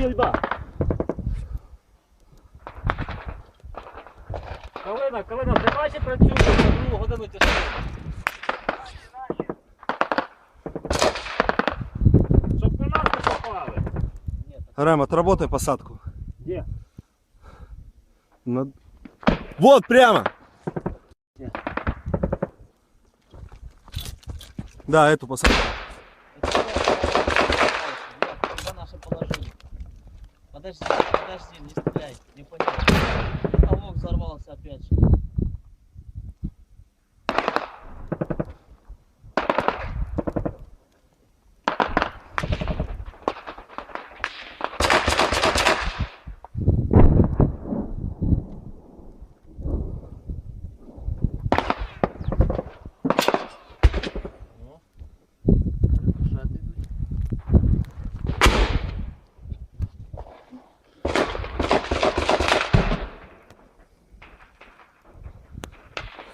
стрільба. Калина, ти бачиш, працює на другу годину тяжко. Щоб по нас не попали. Рем, отработай посадку. Где? Вот прямо. Где? Да, эту посадку. Куда наше положение? Подожди, не стреляй, не понял. Потолок взорвался опять же.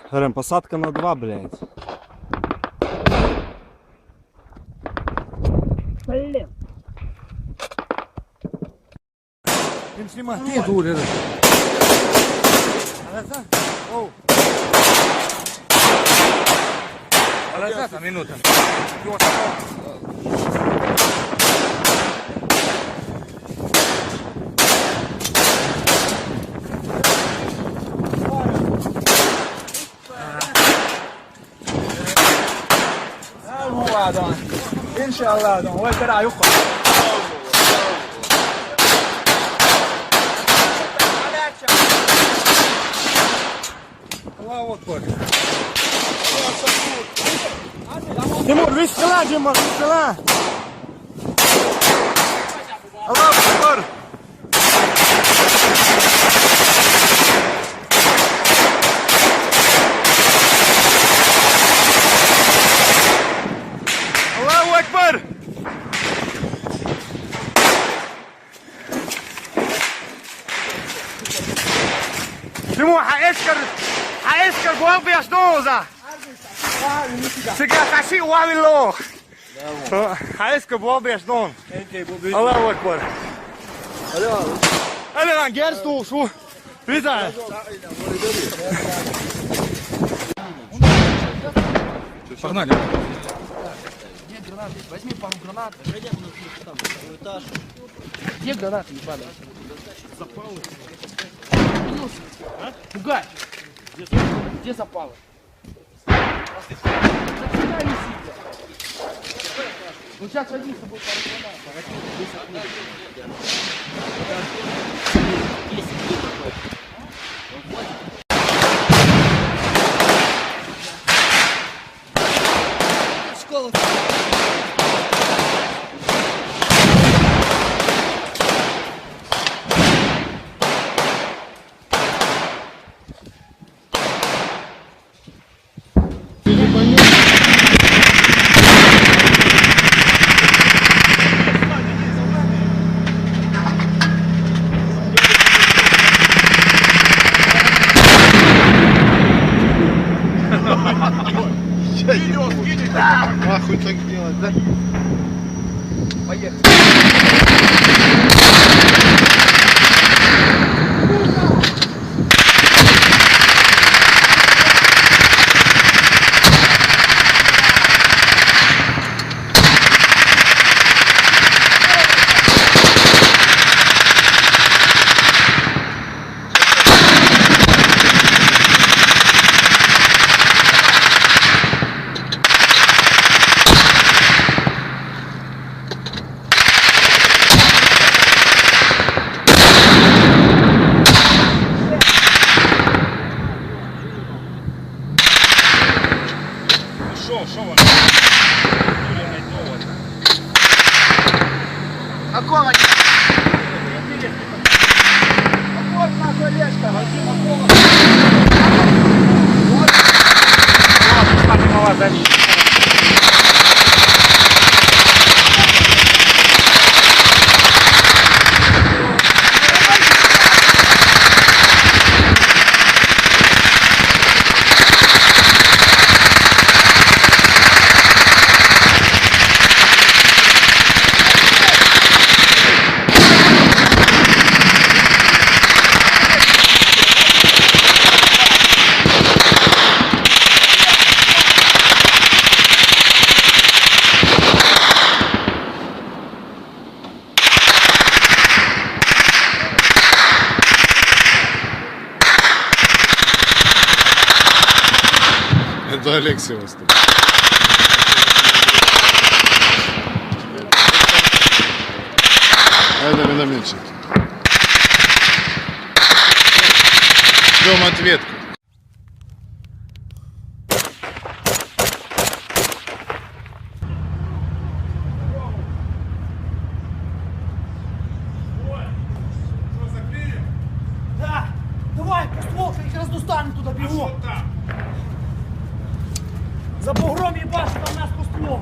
Рем, посадка на 2, блядь. Блин. Им снимать. Ты дуры. Алаза, минута. إن شاء الله هو الدرع يقع. الله أكبر. تيمور بسم الله بسم الله. الله أكبر. الله أكبر. تيمور حيسكر بوابي أشنوزة. سجى خشي وعمل له. حيسكر بوابي أشنون. الله أكبر. أنا لان جرستو شو بيزا. Погнали. Где гранаты? Возьми пару гранат. Зайдем там, второй этаж. Где гранаты, ебаные? Запалы. А? Пугай! Где запалы? Зачем они сидят? Ну сейчас возьми с собой пару гранат. Школа. Нахуй так делать, да? Поехали. Що воно? Какого? Вот нахуй лешка. Кстати, мала защита. Олег Севастополь. Это минометчик. Ждем ответку. Да, давай, ствол, я якраз достану туди, бігом. За бугром їбаш, там нас по ствол.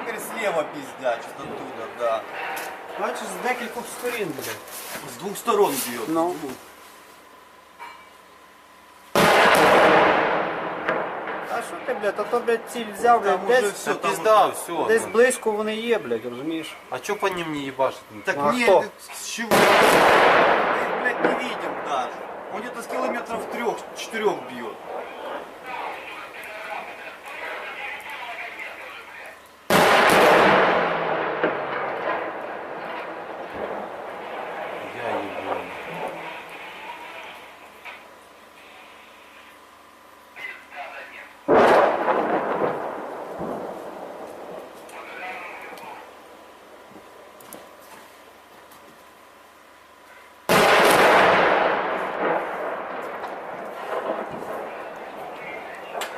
Теперь слева пиздячит оттуда, да. Бачиш, з декількох сторін буде. С двух сторон бьет. Ну. А що ти, блядь, а то, блядь, ціль взяв, Там блядь, уже десь, все, пизда, все. десь близько вони є, блядь, розумієш? А чё по ним не ебашит? Так А нет, кто? с чего? Мы их, блядь, не видим даже. Он где-то с километров 3-4 бьет. Я ебу.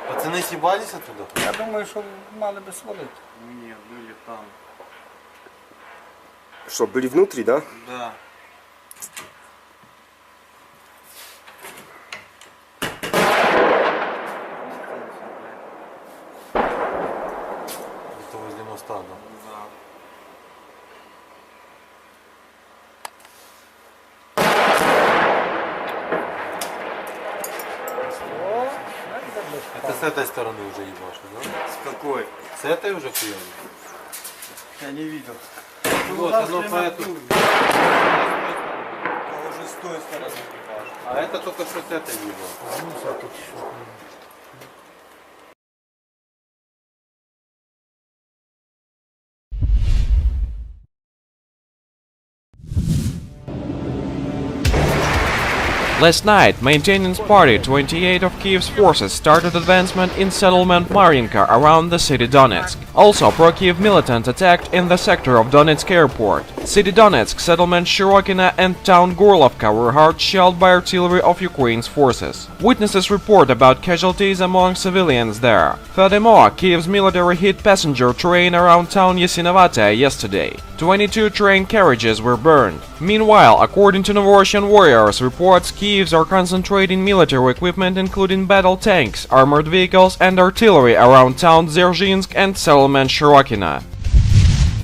Пацаны съебались оттуда? Я думаю, що мали би свалити. Не, были там. Что, были внутри, да? Да. Это возле моста, да? Да. Это с этой стороны уже ебашит, да? С какой? С этой уже хуяли? Я не видел. Вот, оно по эту... А уже с той стороны ебашит. А это только что с этой ебал. Last night, Maintenance Party 28 of Kiev's forces started advancement in settlement Mariinka around the city Donetsk. Also, pro-Kiev militants attacked in the sector of Donetsk airport. City Donetsk, settlement Shirokina and town Gorlovka were hard shelled by artillery of Ukraine's forces. Witnesses report about casualties among civilians there. Furthermore, Kiev's military hit passenger train around town Yasinovata yesterday. 22 train carriages were burned. Meanwhile, according to Novorossian Warriors reports, Kievs are concentrating military equipment including battle tanks, armored vehicles and artillery around town Dzerzhinsk and settlement Shirokina.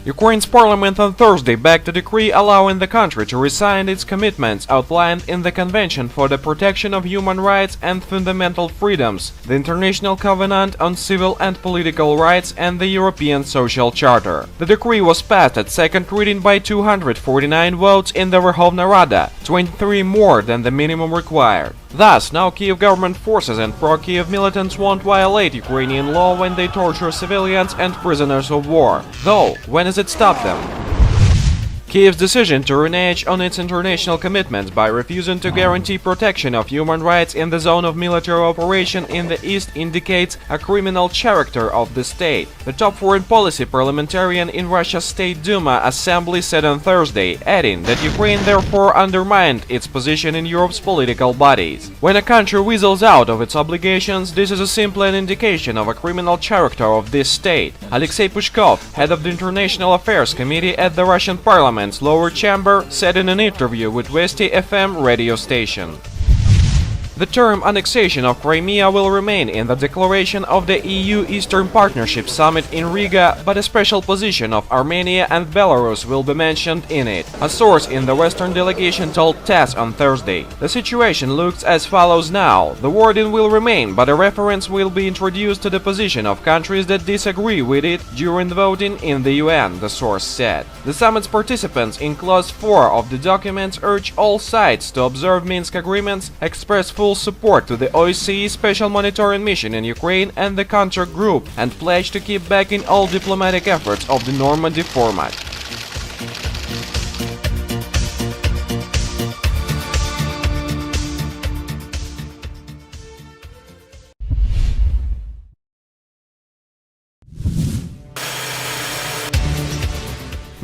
Ukraine's parliament on Thursday backed a decree allowing the country to resign its commitments outlined in the Convention for the Protection of Human Rights and Fundamental Freedoms, the International Covenant on Civil and Political Rights and the European Social Charter. The decree was passed at second reading by 249 votes in the Verkhovna Rada, 23 more than the minimum required. Thus, now Kiev government forces and pro-Kiev militants won't violate Ukrainian law when they torture civilians and prisoners of war. Though, when does it stop them? Kiev's decision to renege on its international commitments by refusing to guarantee protection of human rights in the zone of military operation in the east indicates a criminal character of the state. The top foreign policy parliamentarian in Russia's State Duma Assembly said on Thursday, adding that Ukraine therefore undermined its position in Europe's political bodies. When a country weasels out of its obligations, this is simply an indication of a criminal character of this state. Alexei Pushkov, head of the International Affairs Committee at the Russian Parliament, lower chamber, said in an interview with Vesti FM radio station. The term annexation of Crimea will remain in the declaration of the EU Eastern Partnership Summit in Riga, but a special position of Armenia and Belarus will be mentioned in it, a source in the Western delegation told TASS on Thursday. The situation looks as follows now. The wording will remain, but a reference will be introduced to the position of countries that disagree with it during the voting in the UN, the source said. The summit's participants in Clause 4 of the documents urge all sides to observe Minsk agreements, express full support to the OSCE Special Monitoring Mission in Ukraine and the contact group, and pledge to keep backing all diplomatic efforts of the Normandy format.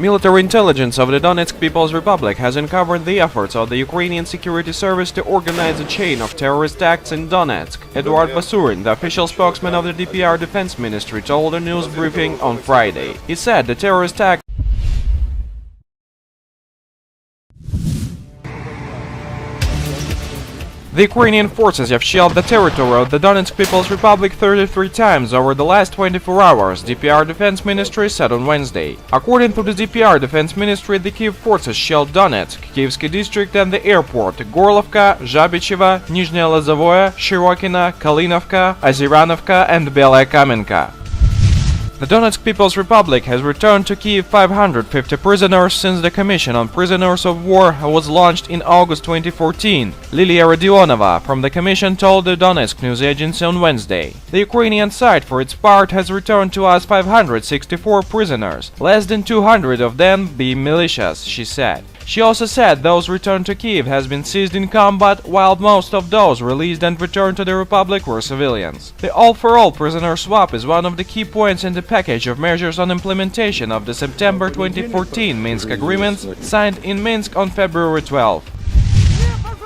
Military intelligence of the Donetsk People's Republic has uncovered the efforts of the Ukrainian security service to organize a chain of terrorist acts in Donetsk. Eduard Basurin, the official spokesman of the DPR Defense Ministry, told a news briefing on Friday. He said the terrorist act The Ukrainian forces have shelled the territory of the Donetsk People's Republic 33 times over the last 24 hours, DPR Defense Ministry said on Wednesday. According to the DPR Defense Ministry, the Kiev forces shelled Donetsk, Kievsky district and the airport, Gorlovka, Zhabichevo, Nizhne Lozovoye, Shirokina, Kalinovka, Aziranovka and Belaya Kamenka. The Donetsk People's Republic has returned to Kiev 550 prisoners since the Commission on Prisoners of War was launched in August 2014. Lilia Rodionova from the Commission told the Donetsk news agency on Wednesday. The Ukrainian side, for its part, has returned to us 564 prisoners, less than 200 of them being militias, she said. She also said those returned to Kiev has been seized in combat, while most of those released and returned to the Republic were civilians. The all-for-all prisoner swap is one of the key points in the package of measures on implementation of the September 2014 Minsk agreements signed in Minsk on February 12.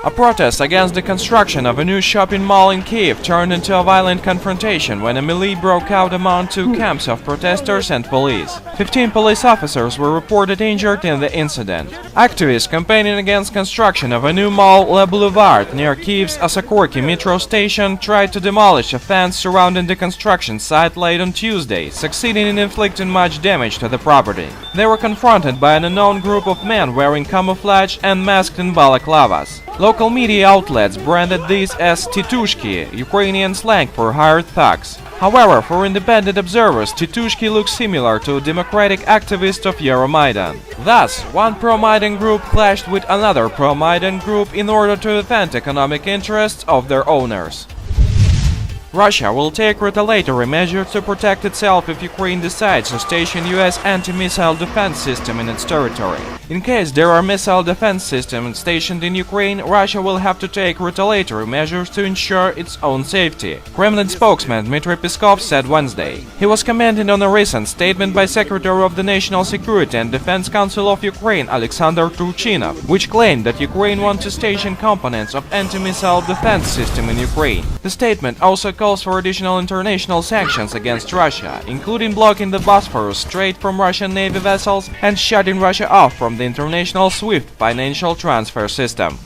A protest against the construction of a new shopping mall in Kiev turned into a violent confrontation when a melee broke out among two camps of protesters and police. 15 police officers were reported injured in the incident. Activists campaigning against construction of a new mall Le Boulevard near Kiev's Osakorki metro station tried to demolish a fence surrounding the construction site late on Tuesday, succeeding in inflicting much damage to the property. They were confronted by an unknown group of men wearing camouflage and masked in balaclavas. Local media outlets branded these as titushki, Ukrainian slang for hired thugs. However, for independent observers, titushki looks similar to a democratic activist of Euromaidan. Thus, one pro-Maidan group clashed with another pro-Maidan group in order to defend economic interests of their owners. Russia will take retaliatory measures to protect itself if Ukraine decides to station US anti-missile defense system in its territory. In case there are missile defense systems stationed in Ukraine, Russia will have to take retaliatory measures to ensure its own safety, Kremlin spokesman Dmitry Peskov said Wednesday. He was commenting on a recent statement by Secretary of the National Security and Defense Council of Ukraine Alexander Turchinov, which claimed that Ukraine wants to station components of anti-missile defense system in Ukraine. The statement also calls for additional international sanctions against Russia, including blocking the Bosphorus Strait from Russian Navy vessels and shutting Russia off from the international SWIFT financial transfer system.